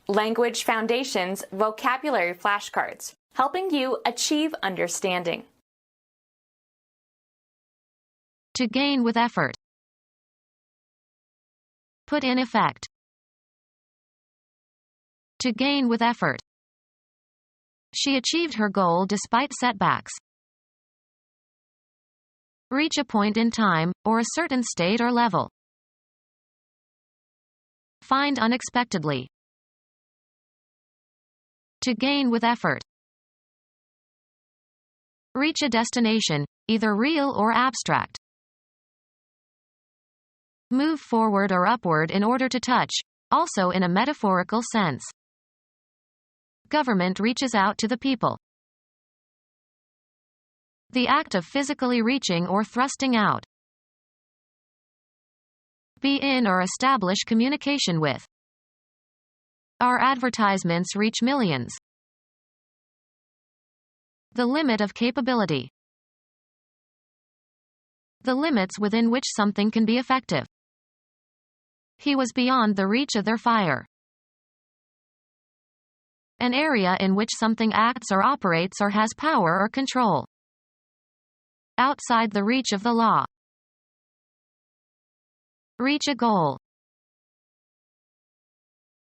Language Foundations Vocabulary Flashcards, helping you achieve understanding. To gain with effort. Put in effect. To gain with effort. She achieved her goal despite setbacks. Reach a point in time, or a certain state or level. Find unexpectedly. To gain with effort. Reach a destination, either real or abstract. Move forward or upward in order to touch, also in a metaphorical sense. Government reaches out to the people. The act of physically reaching or thrusting out. Be in or establish communication with. Our advertisements reach millions. The limit of capability. The limits within which something can be effective. He was beyond the reach of their fire. An area in which something acts or operates or has power or control. Outside the reach of the law. Reach a goal.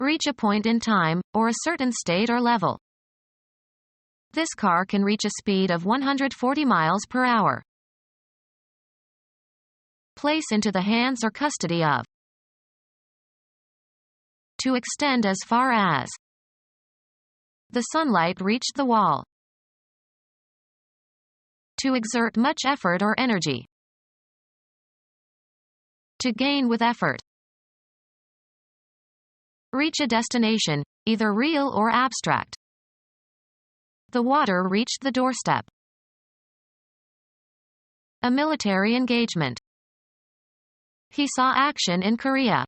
Reach a point in time, or a certain state or level. This car can reach a speed of 140 miles per hour. Place into the hands or custody of. To extend as far as. The sunlight reached the wall. To exert much effort or energy. To gain with effort. Reach a destination, either real or abstract. The water reached the doorstep. A military engagement. He saw action in Korea.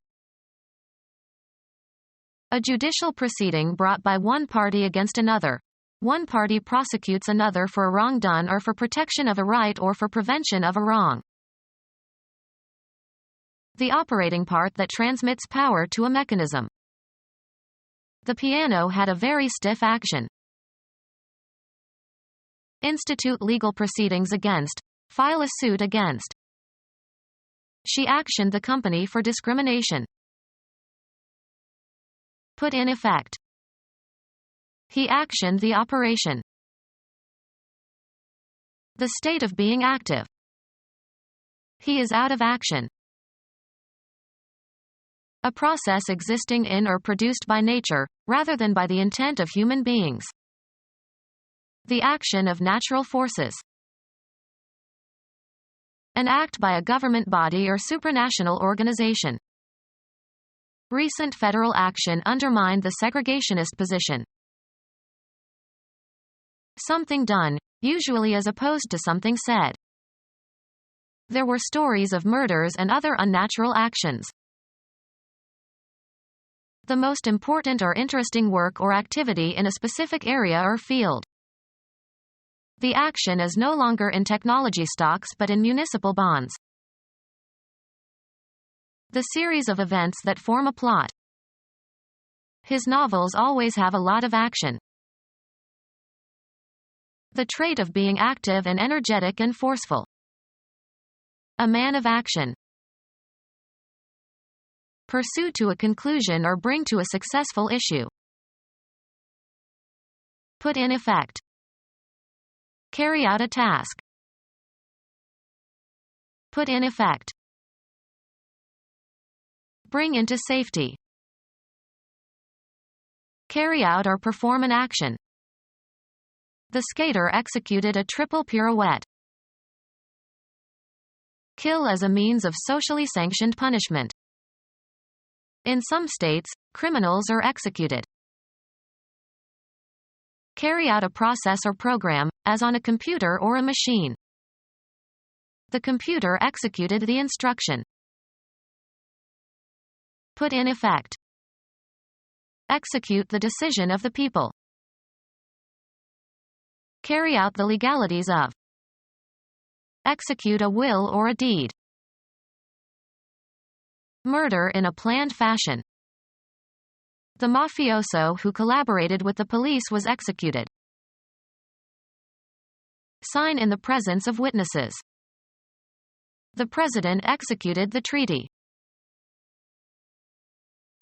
A judicial proceeding brought by one party against another. One party prosecutes another for a wrong done or for protection of a right or for prevention of a wrong. The operating part that transmits power to a mechanism. The piano had a very stiff action. Institute legal proceedings against. File a suit against. She actioned the company for discrimination. Put in effect. He actioned the operation. The state of being active. He is out of action. A process existing in or produced by nature, rather than by the intent of human beings. The action of natural forces. An act by a government body or supranational organization. Recent federal action undermined the segregationist position. Something done, usually as opposed to something said. There were stories of murders and other unnatural actions. The most important or interesting work or activity in a specific area or field. The action is no longer in technology stocks but in municipal bonds. The series of events that form a plot. His novels always have a lot of action. The trait of being active and energetic and forceful. A man of action. Pursue to a conclusion or bring to a successful issue. Put in effect. Carry out a task. Put in effect. Bring into safety. Carry out or perform an action. The skater executed a triple pirouette. Kill as a means of socially sanctioned punishment. In some states, criminals are executed. Carry out a process or program, as on a computer or a machine. The computer executed the instruction. Put in effect. Execute the decision of the people. Carry out the legalities of. Execute a will or a deed. Murder in a planned fashion. The mafioso who collaborated with the police was executed. Sign in the presence of witnesses. The president executed the treaty.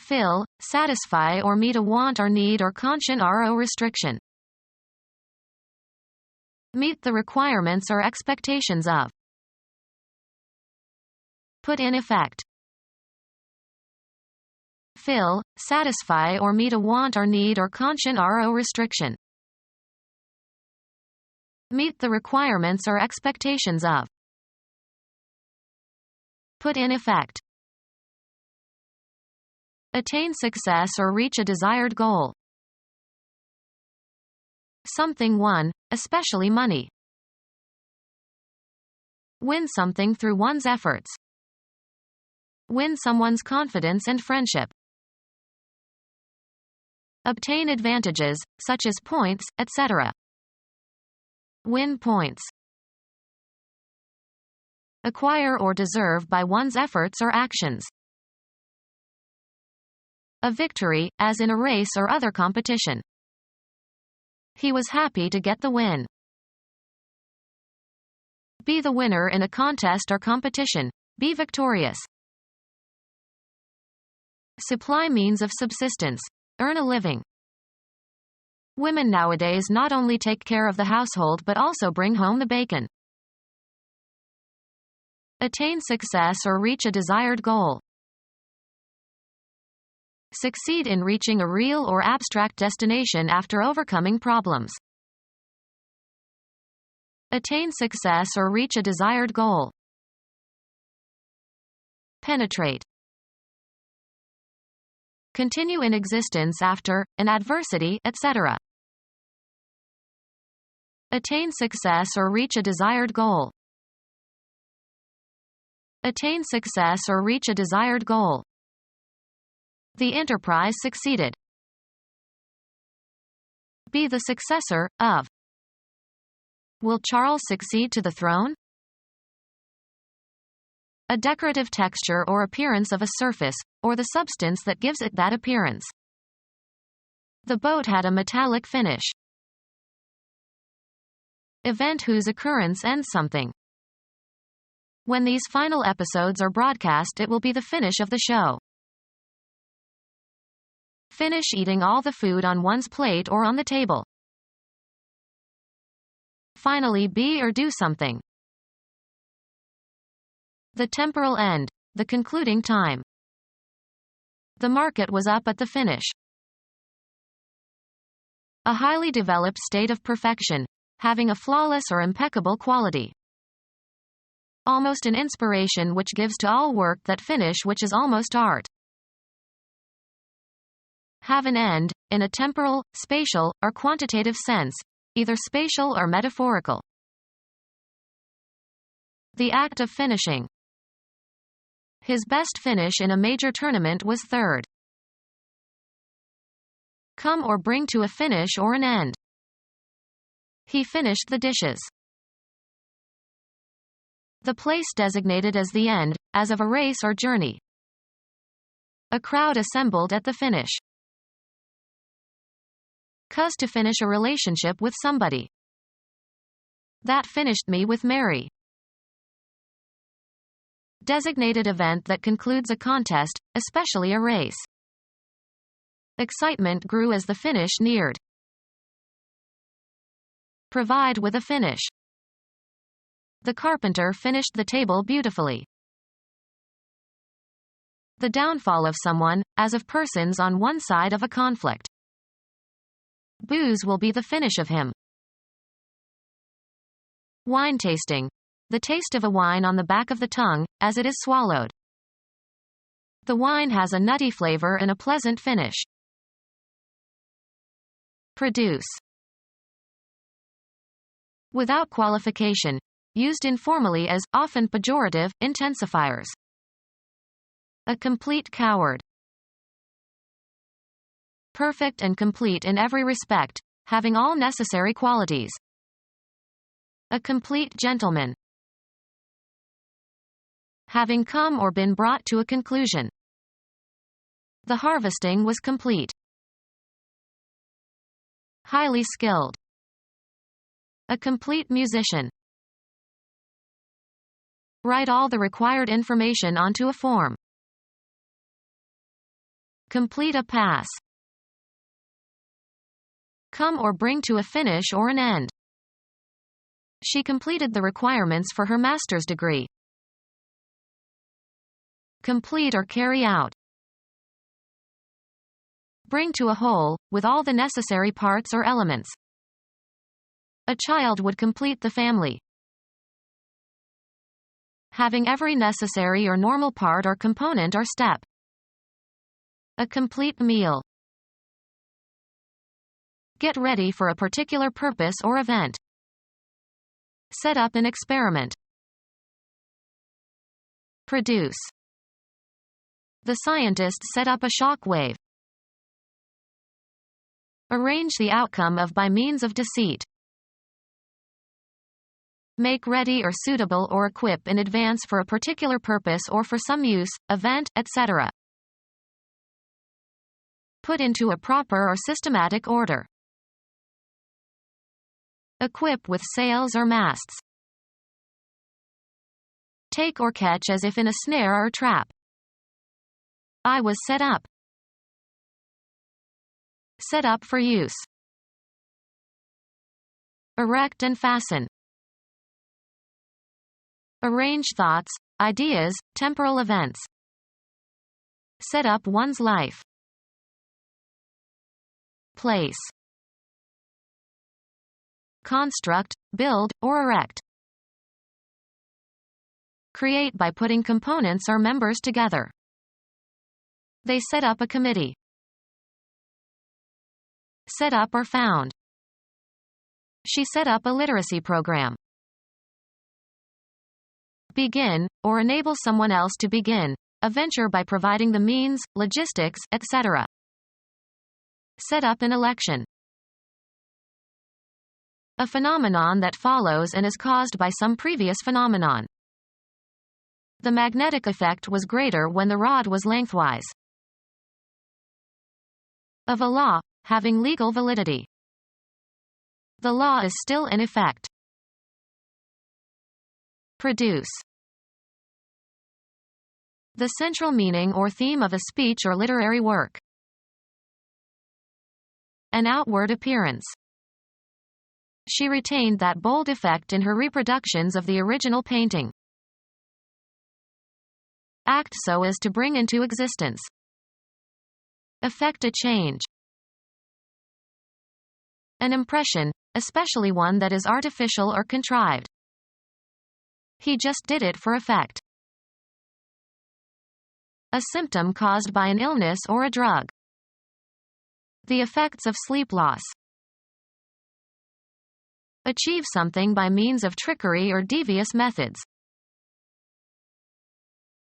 Fill, satisfy or meet a want or need or conscience or restriction. Meet the requirements or expectations of. Put in effect. Fill, satisfy or meet a want or need or conscience or restriction. Meet the requirements or expectations of. Put in effect. Attain success or reach a desired goal. Something won, especially money. Win something through one's efforts. Win someone's confidence and friendship. Obtain advantages, such as points, etc. Win points. Acquire or deserve by one's efforts or actions. A victory, as in a race or other competition. He was happy to get the win. Be the winner in a contest or competition. Be victorious. Supply means of subsistence. Earn a living. Women nowadays not only take care of the household but also bring home the bacon. Attain success or reach a desired goal. Succeed in reaching a real or abstract destination after overcoming problems. Attain success or reach a desired goal. Penetrate. Continue in existence after an adversity, etc. Attain success or reach a desired goal. Attain success or reach a desired goal. The enterprise succeeded. Be the successor of. Will Charles succeed to the throne? A decorative texture or appearance of a surface, or the substance that gives it that appearance. The boat had a metallic finish. Event whose occurrence ends something. When these final episodes are broadcast, it will be the finish of the show. Finish eating all the food on one's plate or on the table. Finally, be or do something. The temporal end, the concluding time. The market was up at the finish. A highly developed state of perfection, having a flawless or impeccable quality. Almost an inspiration which gives to all work that finish, which is almost art. Have an end, in a temporal, spatial, or quantitative sense, either spatial or metaphorical. The act of finishing. His best finish in a major tournament was third. Come or bring to a finish or an end. He finished the dishes. The place designated as the end, as of a race or journey. A crowd assembled at the finish. Cause to finish a relationship with somebody. That finished me with Mary. Designated event that concludes a contest, especially a race. Excitement grew as the finish neared. Provide with a finish. The carpenter finished the table beautifully. The downfall of someone, as of persons on one side of a conflict. Booze will be the finish of him. Wine tasting. The taste of a wine on the back of the tongue, as it is swallowed. The wine has a nutty flavor and a pleasant finish. Produce. Without qualification. Used informally as, often pejorative, intensifiers. A complete coward. Perfect and complete in every respect, having all necessary qualities. A complete gentleman. Having come or been brought to a conclusion. The harvesting was complete. Highly skilled. A complete musician. Write all the required information onto a form. Complete a pass. Come or bring to a finish or an end. She completed the requirements for her master's degree. Complete or carry out. Bring to a whole, with all the necessary parts or elements. A child would complete the family. Having every necessary or normal part or component or step. A complete meal. Get ready for a particular purpose or event. Set up an experiment. Produce. The scientists set up a shock wave. Arrange the outcome of by means of deceit. Make ready or suitable or equip in advance for a particular purpose or for some use, event, etc. Put into a proper or systematic order. Equip with sails or masts. Take or catch as if in a snare or trap. I was set up. Set up for use. Erect and fasten. Arrange thoughts, ideas, temporal events. Set up one's life. Place. Construct, build, or erect. Create by putting components or members together. They set up a committee. Set up or found. She set up a literacy program. Begin, or enable someone else to begin, a venture by providing the means, logistics, etc. Set up an election. A phenomenon that follows and is caused by some previous phenomenon. The magnetic effect was greater when the rod was lengthwise. Of a law, having legal validity. The law is still in effect. Produce. The central meaning or theme of a speech or literary work. An outward appearance. She retained that bold effect in her reproductions of the original painting. Act so as to bring into existence. Effect a change. An impression, especially one that is artificial or contrived. He just did it for effect. A symptom caused by an illness or a drug. The effects of sleep loss. Achieve something by means of trickery or devious methods.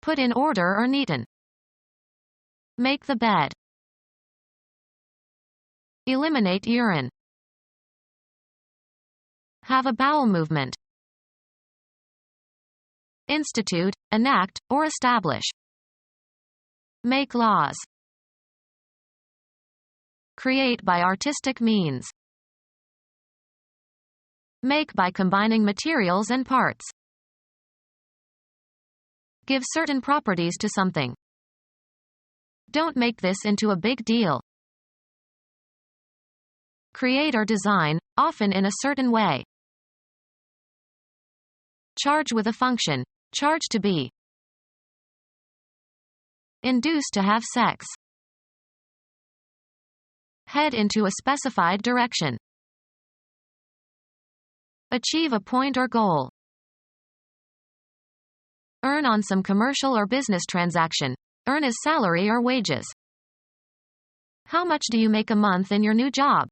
Put in order or neaten. Make the bed. Eliminate urine. Have a bowel movement. Institute, enact, or establish. Make laws. Create by artistic means. Make by combining materials and parts. Give certain properties to something. Don't make this into a big deal. Create or design, often in a certain way. Charge with a function. Charge to be. Induce to have sex. Head into a specified direction. Achieve a point or goal. Earn on some commercial or business transaction. Earn as salary or wages. How much do you make a month in your new job?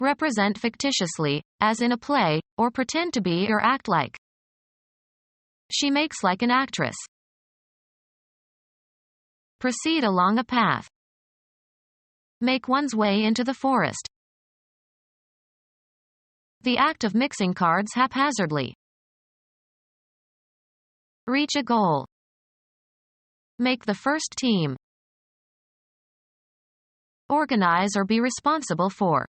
Represent fictitiously, as in a play, or pretend to be or act like. She makes like an actress. Proceed along a path. Make one's way into the forest. The act of mixing cards haphazardly. Reach a goal. Make the first team. organize or be responsible for.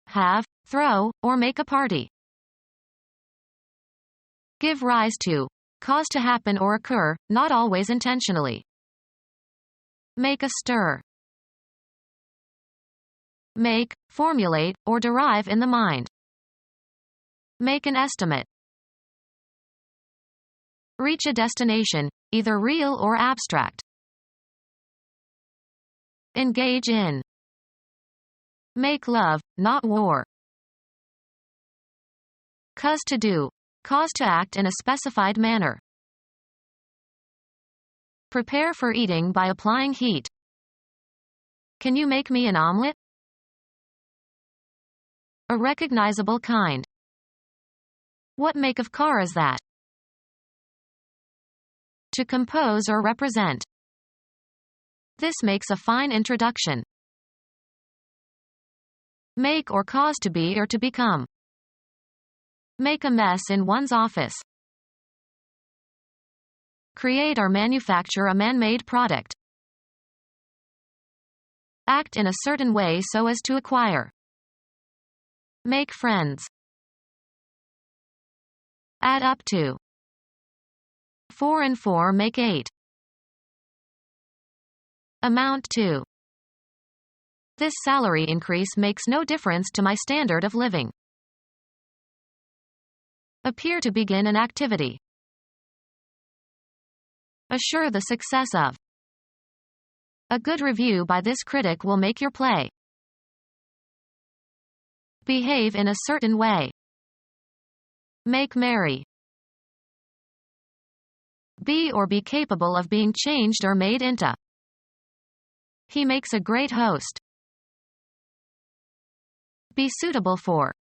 Have, throw, or make a party. Give rise to, cause to happen or occur, not always intentionally. Make a stir. Make, formulate, or derive in the mind. Make an estimate. Reach a destination, either real or abstract. Engage in. Make love, not war. Cause to do. Cause to act in a specified manner. Prepare for eating by applying heat. Can you make me an omelet? A recognizable kind. What make of car is that? To compose or represent. This makes a fine introduction. Make or cause to be or to become. Make a mess in one's office. Create or manufacture a man-made product. Act in a certain way so as to acquire. Make friends. Add up to. 4 and 4 make 8. Amount to. This salary increase makes no difference to my standard of living. Appear to begin an activity. Assure the success of. A good review by this critic will make your play. Behave in a certain way. Make merry. Be or be capable of being changed or made into. He makes a great host. Be suitable for.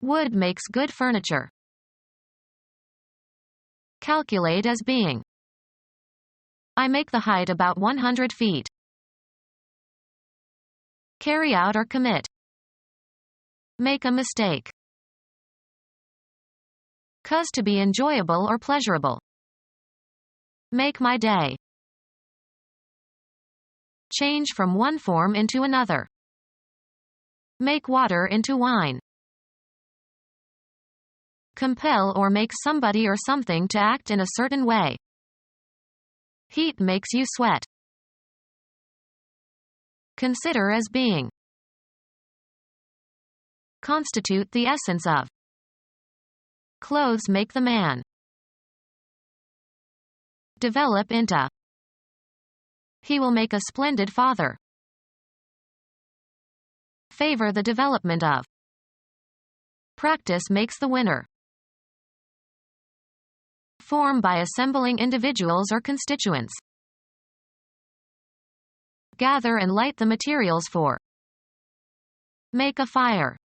Wood makes good furniture. Calculate as being. I make the height about 100 feet. Carry out or commit. Make a mistake. Cause to be enjoyable or pleasurable. Make my day. Change from one form into another. Make water into wine. Compel or make somebody or something to act in a certain way. Heat makes you sweat. Consider as being. Constitute the essence of. Clothes make the man. Develop into. He will make a splendid father. Favor the development of. Practice makes the winner. Form by assembling individuals or constituents. Gather and light the materials for. Make a fire.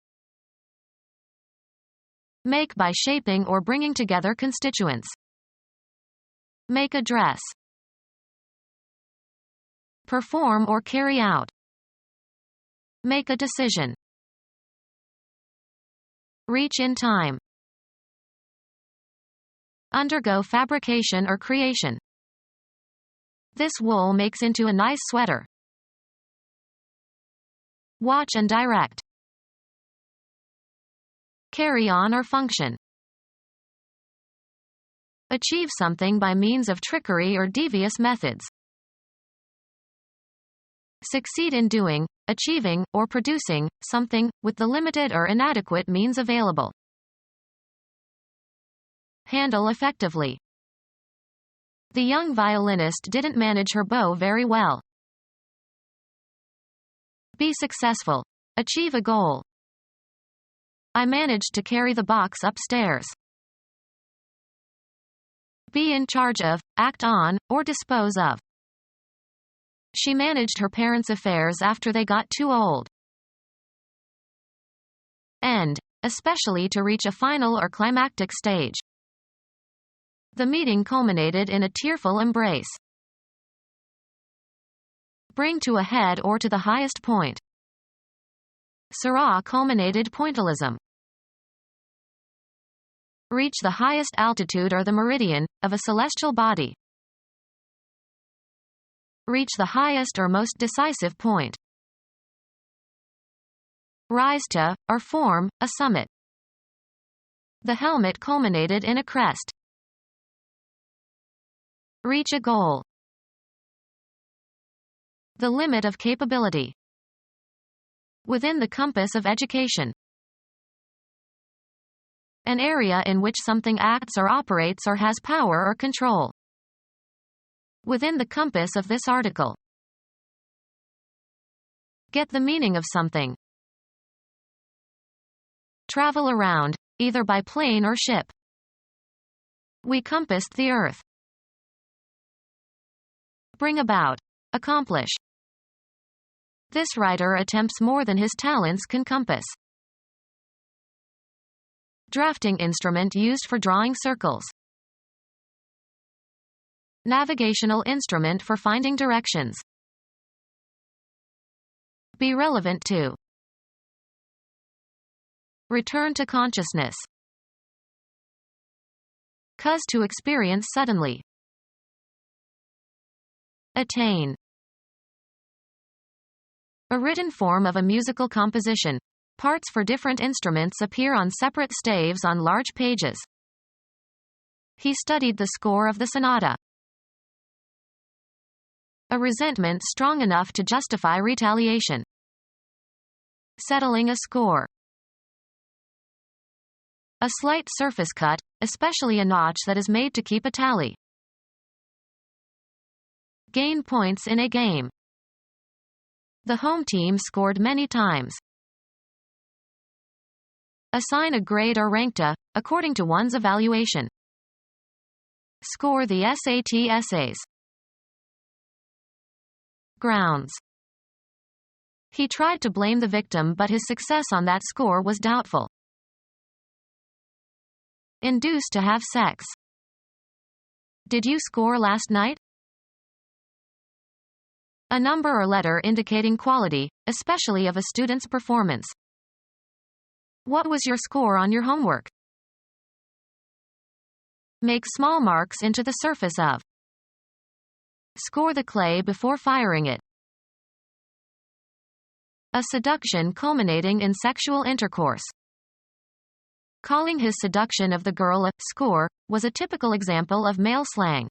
Make by shaping or bringing together constituents. Make a dress. Perform or carry out. Make a decision. Reach in time. Undergo fabrication or creation. This wool makes into a nice sweater. Watch and direct. Carry on or function. Achieve something by means of trickery or devious methods. Succeed in doing, achieving, or producing something with the limited or inadequate means available. Handle effectively. The young violinist didn't manage her bow very well. Be successful. Achieve a goal. I managed to carry the box upstairs. Be in charge of, act on, or dispose of. She managed her parents' affairs after they got too old. End, especially to reach a final or climactic stage. The meeting culminated in a tearful embrace. Bring to a head or to the highest point. Syrah culminated pointillism. Reach the highest altitude or the meridian of a celestial body. Reach the highest or most decisive point. Rise to, or form, a summit. The helmet culminated in a crest. Reach a goal. The limit of capability. Within the compass of education. An area in which something acts or operates or has power or control. Within the compass of this article. Get the meaning of something. Travel around, either by plane or ship. We compassed the earth. Bring about. Accomplish. This writer attempts more than his talents can compass. Drafting instrument used for drawing circles. Navigational instrument for finding directions. Be relevant to. Return to consciousness. Cause to experience suddenly. Attain. A written form of a musical composition. Parts for different instruments appear on separate staves on large pages. He studied the score of the sonata. A resentment strong enough to justify retaliation. Settling a score. A slight surface cut, especially a notch that is made to keep a tally. Gain points in a game. The home team scored many times. Assign a grade or rank to, according to one's evaluation. Score the SAT essays. Grounds. He tried to blame the victim, but his success on that score was doubtful. Induce to have sex. Did you score last night? A number or letter indicating quality, especially of a student's performance. What was your score on your homework? Make small marks into the surface of. Score the clay before firing it. A seduction culminating in sexual intercourse. Calling his seduction of the girl a score was a typical example of male slang.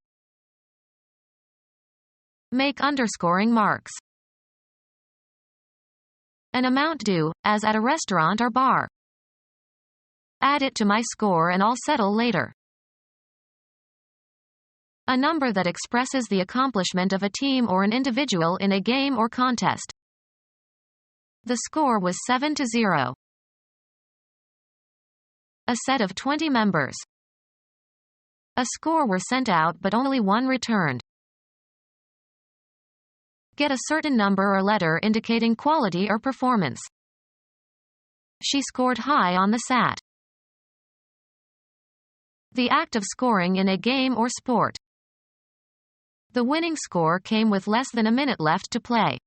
Make underscoring marks. An amount due, as at a restaurant or bar. Add it to my score and I'll settle later. A number that expresses the accomplishment of a team or an individual in a game or contest. The score was 7-0. A set of 20 members. A score were sent out but only one returned. Get a certain number or letter indicating quality or performance. She scored high on the SAT. The act of scoring in a game or sport. The winning score came with less than a minute left to play.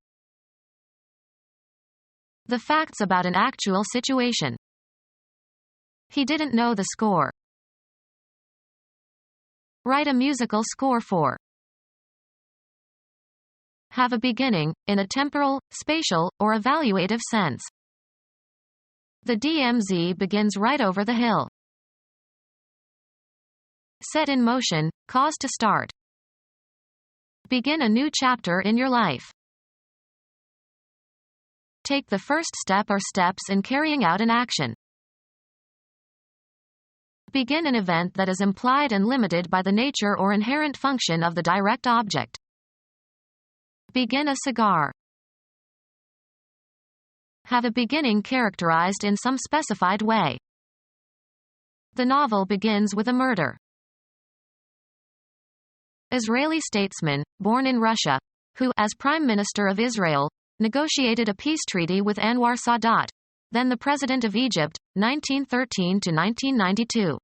The facts about an actual situation. He didn't know the score. Write a musical score for. Have a beginning, in a temporal, spatial, or evaluative sense. The DMZ begins right over the hill. Set in motion, cause to start. Begin a new chapter in your life. Take the first step or steps in carrying out an action. Begin an event that is implied and limited by the nature or inherent function of the direct object. Begin a cigar. Have a beginning characterized in some specified way. The novel begins with a murder. Israeli statesman, born in Russia, who, as Prime Minister of Israel, negotiated a peace treaty with Anwar Sadat, then the President of Egypt, 1913 to 1992.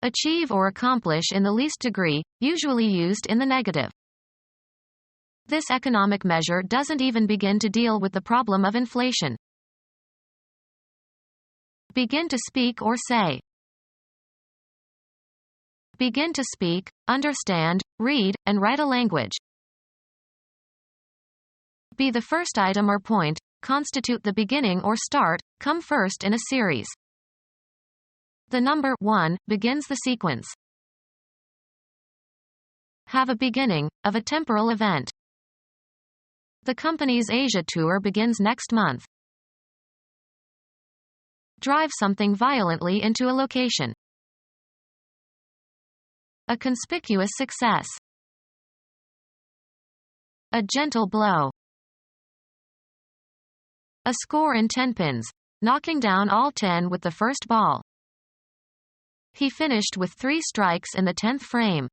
Achieve or accomplish in the least degree, usually used in the negative. This economic measure doesn't even begin to deal with the problem of inflation. Begin to speak or say. Begin to speak, understand, read, and write a language. Be the first item or point, constitute the beginning or start, come first in a series. The number 1 begins the sequence. Have a beginning, of a temporal event. The company's Asia tour begins next month. Drive something violently into a location. A conspicuous success. A gentle blow. A score in 10 pins, knocking down all 10 with the first ball. He finished with 3 strikes in the 10th frame.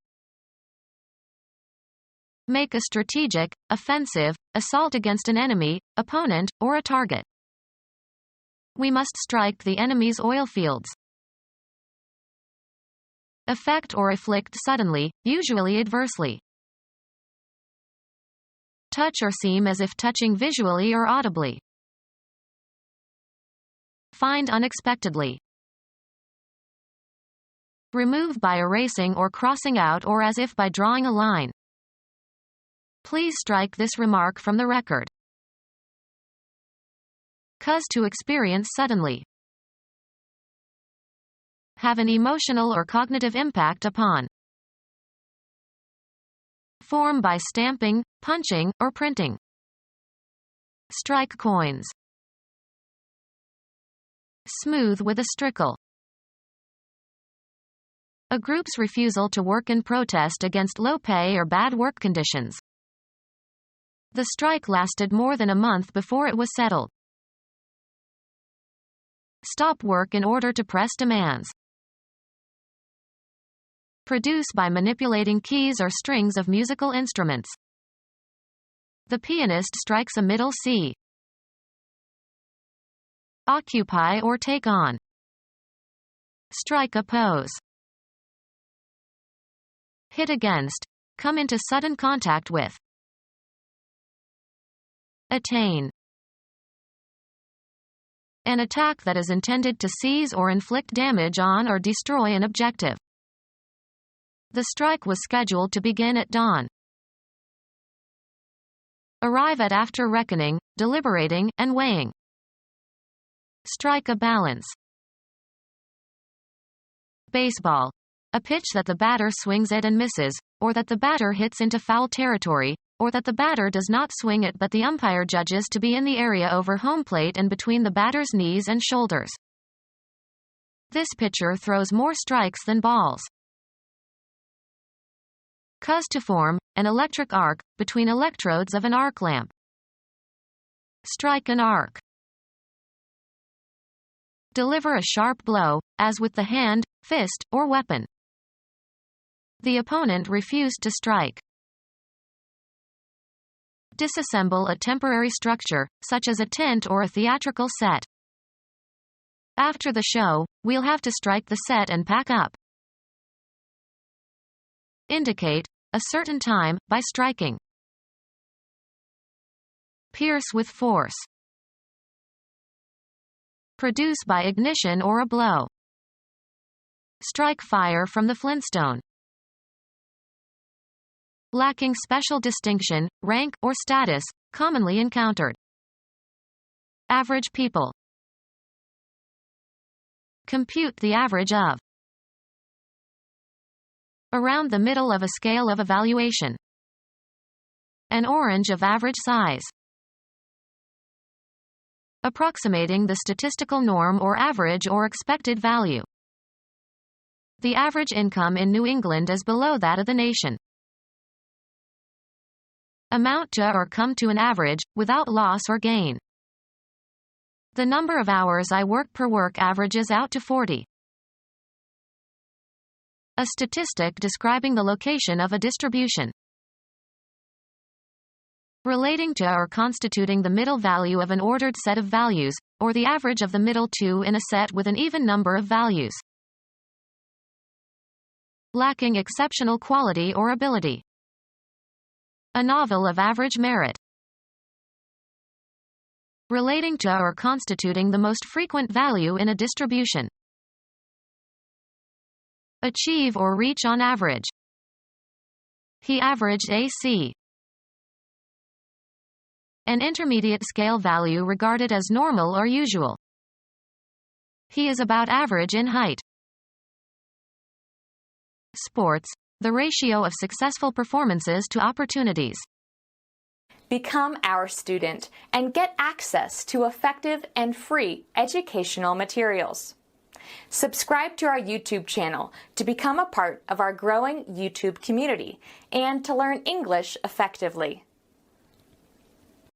Make a strategic, offensive, assault against an enemy, opponent, or a target. We must strike the enemy's oil fields. Affect or afflict suddenly, usually adversely. Touch or seem as if touching visually or audibly. Find unexpectedly. Remove by erasing or crossing out or as if by drawing a line. Please strike this remark from the record. Cause to experience suddenly. Have an emotional or cognitive impact upon. Form by stamping, punching, or printing. Strike coins. Smooth with a strickle. A group's refusal to work in protest against low pay or bad work conditions. The strike lasted more than a month before it was settled. Stop work in order to press demands. Produce by manipulating keys or strings of musical instruments. The pianist strikes a middle C. Occupy or take on. Strike a pose. Hit against. Come into sudden contact with. Attain. An attack that is intended to seize or inflict damage on or destroy an objective. The strike was scheduled to begin at dawn. Arrive at after reckoning, deliberating, and weighing. Strike a balance. Baseball. A pitch that the batter swings at and misses, or that the batter hits into foul territory, or that the batter does not swing it but the umpire judges to be in the area over home plate and between the batter's knees and shoulders. This pitcher throws more strikes than balls. Cause to form, an electric arc, between electrodes of an arc lamp. Strike an arc. Deliver a sharp blow, as with the hand, fist, or weapon. The opponent refused to strike. Disassemble a temporary structure, such as a tent or a theatrical set. After the show, we'll have to strike the set and pack up. Indicate a certain time by striking. Pierce with force. Produce by ignition or a blow. Strike fire from the flintstone. Lacking special distinction, rank, or status, commonly encountered. Average people. Compute the average of. Around the middle of a scale of evaluation. An orange of average size. Approximating the statistical norm or average or expected value. The average income in New England is below that of the nation. Amount to or come to an average, without loss or gain. The number of hours I work per work averages out to 40. A statistic describing the location of a distribution. Relating to or constituting the middle value of an ordered set of values, or the average of the middle two in a set with an even number of values. Lacking exceptional quality or ability. A novel of average merit. Relating to or constituting the most frequent value in a distribution. Achieve or reach on average. He averaged a C. An intermediate scale value regarded as normal or usual. He is about average in height. Sports, the ratio of successful performances to opportunities. Become our student and get access to effective and free educational materials. Subscribe to our YouTube channel to become a part of our growing YouTube community and to learn English effectively.